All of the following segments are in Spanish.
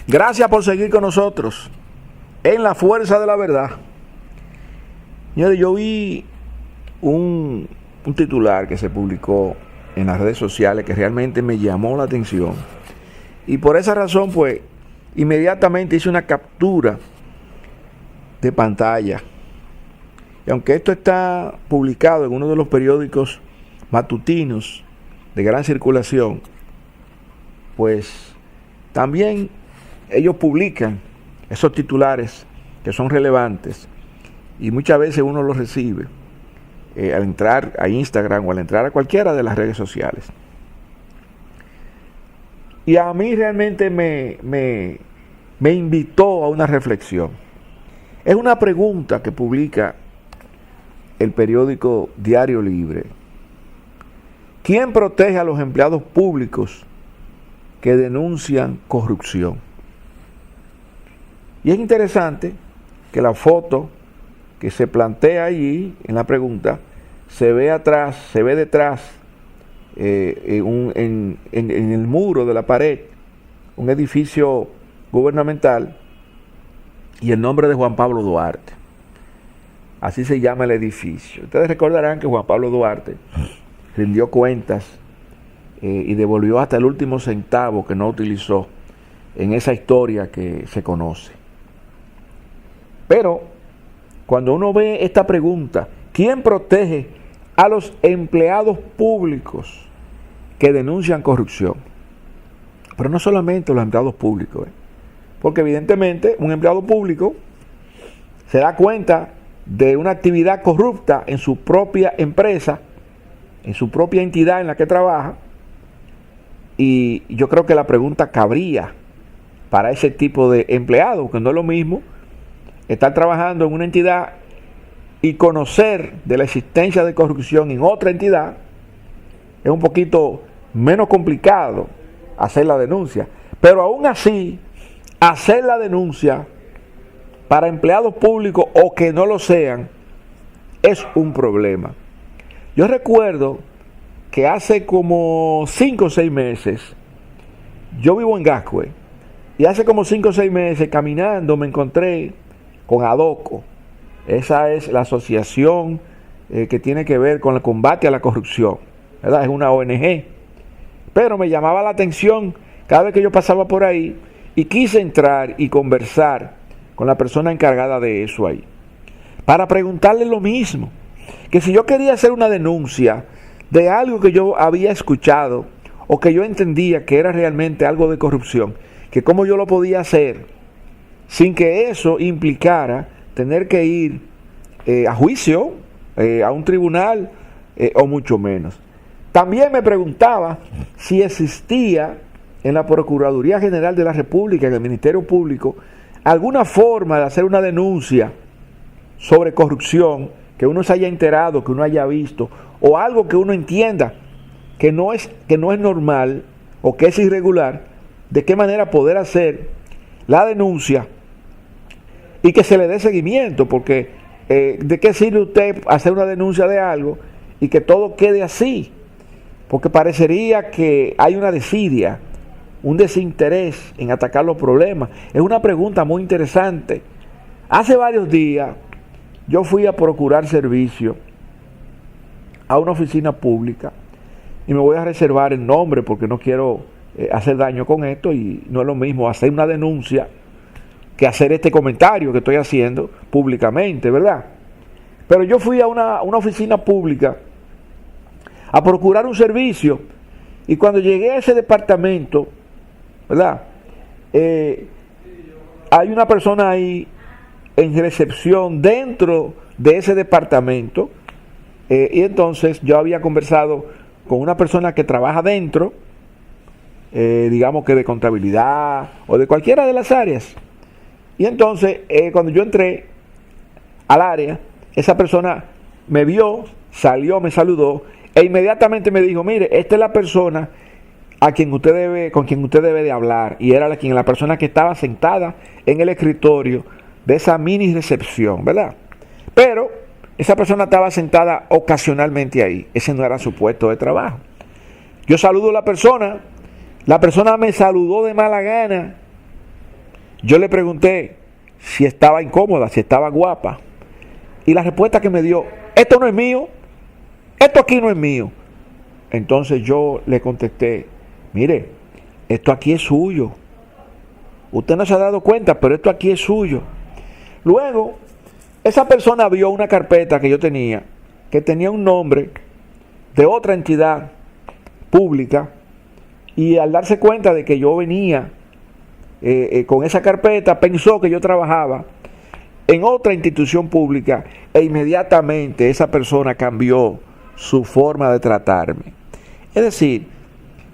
Gracias por seguir con nosotros en La Fuerza de la Verdad. Señores, yo vi un titular que se publicó en las redes sociales que realmente me llamó la atención. Y por esa razón, pues, inmediatamente hice una captura de pantalla. Y aunque esto está publicado en uno de los periódicos matutinos de gran circulación, pues también ellos publican esos titulares que son relevantes y muchas veces uno los recibe al entrar a Instagram o al entrar a cualquiera de las redes sociales. Y a mí realmente me invitó a una reflexión. Es una pregunta que publica el periódico Diario Libre. ¿Quién protege a los empleados públicos que denuncian corrupción? Y es interesante que la foto que se plantea allí en la pregunta se ve detrás en el muro de la pared un edificio gubernamental y el nombre de Juan Pablo Duarte. Así se llama el edificio. Ustedes recordarán que Juan Pablo Duarte rindió cuentas y devolvió hasta el último centavo que no utilizó en esa historia que se conoce. Pero cuando uno ve esta pregunta, ¿quién protege a los empleados públicos que denuncian corrupción? Pero no solamente los empleados públicos, porque evidentemente un empleado público se da cuenta de una actividad corrupta en su propia empresa, en su propia entidad en la que trabaja, y yo creo que la pregunta cabría para ese tipo de empleado, que no es lo mismo estar trabajando en una entidad y conocer de la existencia de corrupción en otra entidad. Es un poquito menos complicado hacer la denuncia, pero aún así hacer la denuncia para empleados públicos o que no lo sean es un problema. Yo recuerdo que hace como 5 o 6 meses, yo vivo en Gascue, y hace como 5 o 6 meses caminando me encontré con ADOCO. Esa es la asociación que tiene que ver con el combate a la corrupción, ¿verdad? Es una ONG. Pero me llamaba la atención cada vez que yo pasaba por ahí y quise entrar y conversar con la persona encargada de eso ahí, para preguntarle lo mismo, que si yo quería hacer una denuncia de algo que yo había escuchado o que yo entendía que era realmente algo de corrupción, que cómo yo lo podía hacer sin que eso implicara tener que ir a juicio, a un tribunal o mucho menos. También me preguntaba si existía en la Procuraduría General de la República, en el Ministerio Público, alguna forma de hacer una denuncia sobre corrupción, que uno se haya enterado, que uno haya visto, o algo que uno entienda que no es normal o que es irregular, de qué manera poder hacer la denuncia y que se le dé seguimiento, porque ¿de qué sirve usted hacer una denuncia de algo y que todo quede así? Porque parecería que hay una desidia, un desinterés en atacar los problemas. Es una pregunta muy interesante. Hace varios días yo fui a procurar servicio a una oficina pública y me voy a reservar el nombre porque no quiero hacer daño con esto, y no es lo mismo hacer una denuncia que hacer este comentario que estoy haciendo públicamente, ¿verdad? Pero yo fui a una oficina pública a procurar un servicio, y cuando llegué a ese departamento, ¿verdad? Hay una persona ahí en recepción dentro de ese departamento, y entonces yo había conversado con una persona que trabaja dentro, digamos que de contabilidad o de cualquiera de las áreas. Y entonces cuando yo entré al área, esa persona me vio, salió, me saludó e inmediatamente me dijo: mire, esta es la persona con quien usted debe de hablar. Y era la persona que estaba sentada en el escritorio de esa mini recepción, ¿verdad? Pero esa persona estaba sentada ocasionalmente ahí. Ese no era su puesto de trabajo. Yo saludo a la persona me saludó de mala gana Yo le pregunté si estaba incómoda, si estaba guapa. Y la respuesta que me dio, esto no es mío, esto aquí no es mío. Entonces yo le contesté, mire, esto aquí es suyo. Usted no se ha dado cuenta, pero esto aquí es suyo. Luego, esa persona vio una carpeta que yo tenía, que tenía un nombre de otra entidad pública, y al darse cuenta de que yo venía con esa carpeta, pensó que yo trabajaba en otra institución pública, e inmediatamente esa persona cambió su forma de tratarme. Es decir,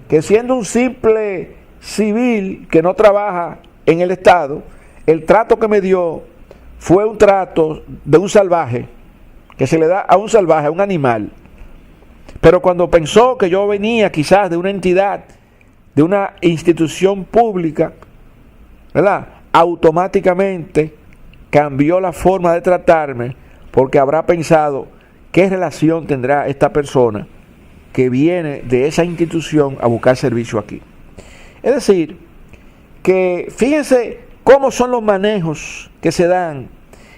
que siendo un simple civil que no trabaja en el Estado, el trato que me dio fue un trato de un salvaje, que se le da a un salvaje, a un animal. Pero cuando pensó que yo venía quizás de una entidad, de una institución pública, ¿verdad?, automáticamente cambió la forma de tratarme, porque habrá pensado qué relación tendrá esta persona que viene de esa institución a buscar servicio aquí. Es decir, que fíjense cómo son los manejos que se dan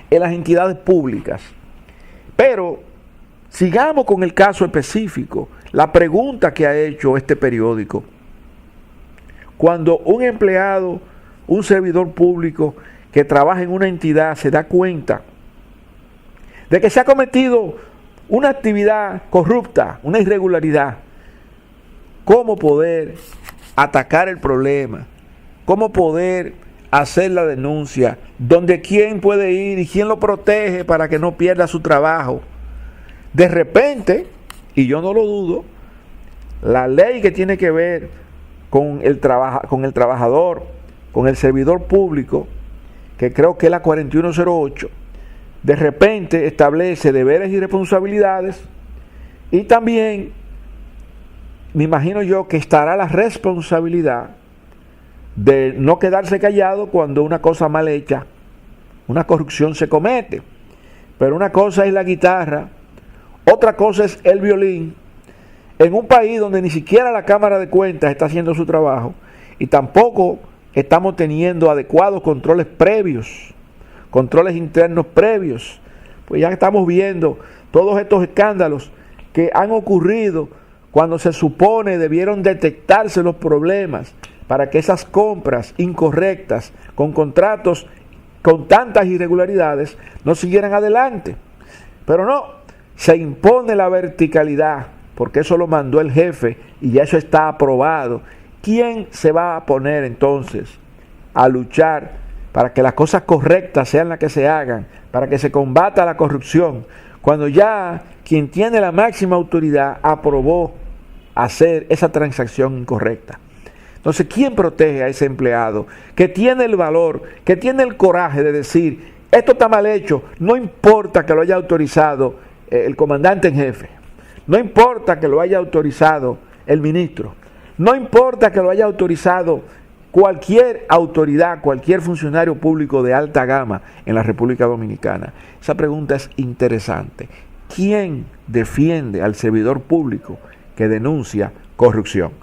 en las entidades públicas. Pero sigamos con el caso específico, la pregunta que ha hecho este periódico. Cuando un empleado, un servidor público que trabaja en una entidad se da cuenta de que se ha cometido una actividad corrupta, una irregularidad, ¿cómo poder atacar el problema? ¿Cómo poder hacer la denuncia? ¿Dónde quién puede ir y quién lo protege para que no pierda su trabajo? De repente, y yo no lo dudo, la ley que tiene que ver con el trabajador, con el servidor público, que creo que es la 4108, de repente establece deberes y responsabilidades, y también me imagino yo que estará la responsabilidad de no quedarse callado cuando una cosa mal hecha, una corrupción se comete. Pero una cosa es la guitarra, otra cosa es el violín, en un país donde ni siquiera la Cámara de Cuentas está haciendo su trabajo y tampoco estamos teniendo adecuados controles previos, controles internos previos. Pues ya estamos viendo todos estos escándalos que han ocurrido cuando se supone debieron detectarse los problemas para que esas compras incorrectas, con contratos con tantas irregularidades, no siguieran adelante. Pero no, se impone la verticalidad, porque eso lo mandó el jefe y ya eso está aprobado. ¿Quién se va a poner entonces a luchar para que las cosas correctas sean las que se hagan, para que se combata la corrupción, cuando ya quien tiene la máxima autoridad aprobó hacer esa transacción incorrecta? Entonces, ¿quién protege a ese empleado que tiene el valor, que tiene el coraje de decir, esto está mal hecho, no importa que lo haya autorizado el comandante en jefe, no importa que lo haya autorizado el ministro, no importa que lo haya autorizado cualquier autoridad, cualquier funcionario público de alta gama en la República Dominicana? Esa pregunta es interesante. ¿Quién defiende al servidor público que denuncia corrupción?